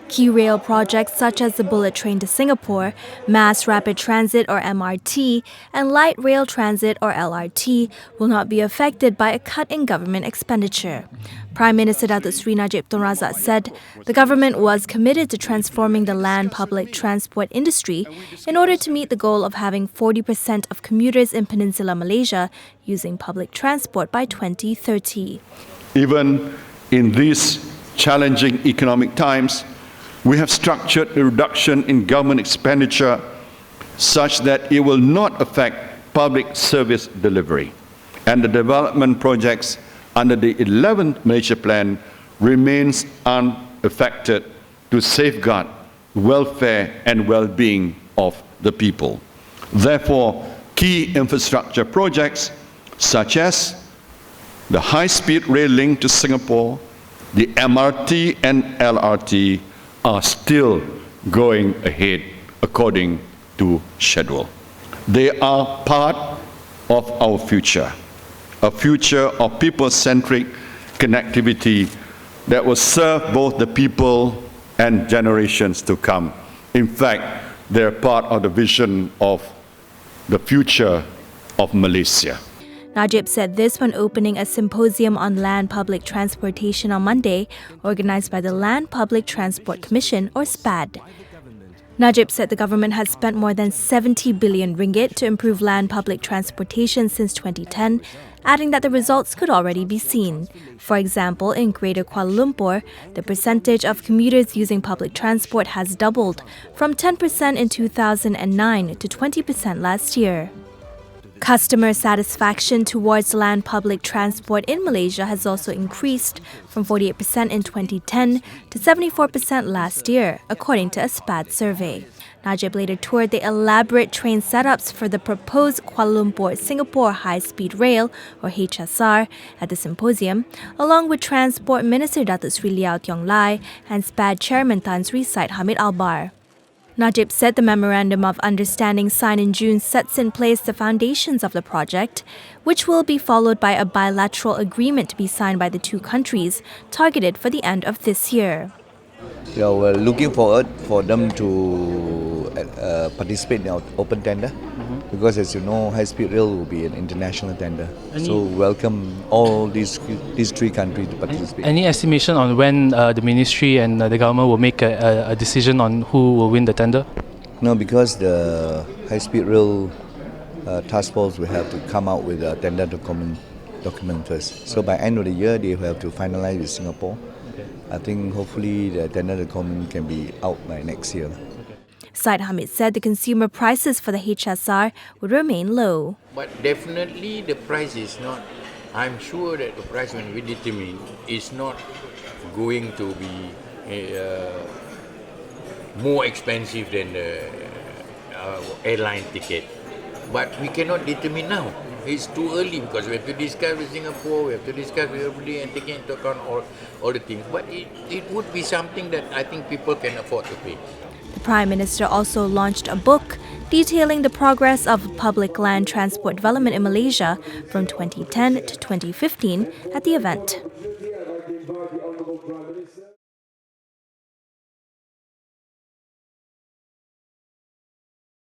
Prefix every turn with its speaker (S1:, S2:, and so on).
S1: Key rail projects such as the bullet train to Singapore, mass rapid transit or MRT, and light rail transit or LRT will not be affected by a cut in government expenditure. Prime Minister Datuk Seri Najib Razak said the government was committed to transforming the land public transport industry in order to meet the goal of having 40% of commuters in Peninsular Malaysia using public transport by 2030.
S2: Even in these challenging economic times, we have structured a reduction in government expenditure such that it will not affect public service delivery. And the development projects under the 11th Malaysia Plan remains unaffected to safeguard welfare and well-being of the people. Therefore, key infrastructure projects such as the high-speed rail link to Singapore, the MRT and LRT are still going ahead according to schedule. They are part of our future, a future of people-centric connectivity that will serve both the people and generations to come. In fact, they're part of the vision of the future of Malaysia.
S1: Najib said this when opening a symposium on land public transportation on Monday, organised by the Land Public Transport Commission, or SPAD. Najib said the government has spent more than 70 billion ringgit to improve land public transportation since 2010, adding that the results could already be seen. For example, in Greater Kuala Lumpur, the percentage of commuters using public transport has doubled from 10% in 2009 to 20% last year. Customer satisfaction towards land public transport in Malaysia has also increased from 48% in 2010 to 74% last year, according to a SPAD survey. Najib later toured the elaborate train setups for the proposed Kuala Lumpur-Singapore High-Speed Rail, or HSR, at the symposium, along with Transport Minister Datuk Seri Liao Tiong Lai and SPAD Chairman Tan Sri Said Hamid Albar. Najib said the Memorandum of Understanding signed in June sets in place the foundations of the project, which will be followed by a bilateral agreement to be signed by the two countries, targeted for the end of this year.
S3: Yeah, we're looking forward for them to participate in our open tender, because as you know, high-speed rail will be an international tender. So welcome all these three countries to participate.
S4: Any estimation on when the ministry and the government will make a decision on who will win the tender?
S3: No, because the high-speed rail task force will have to come out with a tender document first. So by end of the year, they will have to finalize with Singapore. I think hopefully the tender document can be out by next year.
S1: Said Hamid said the consumer prices for the HSR would remain low.
S5: But definitely the price is not, I'm sure that the price when we determine is not going to be more expensive than the airline ticket. But we cannot determine now. It's too early because we have to discuss with Singapore, we have to discuss with everybody and taking into account all the things. But it would be something that I think people can afford to pay.
S1: The Prime Minister also launched a book detailing the progress of public land transport development in Malaysia from 2010 to 2015 at the event.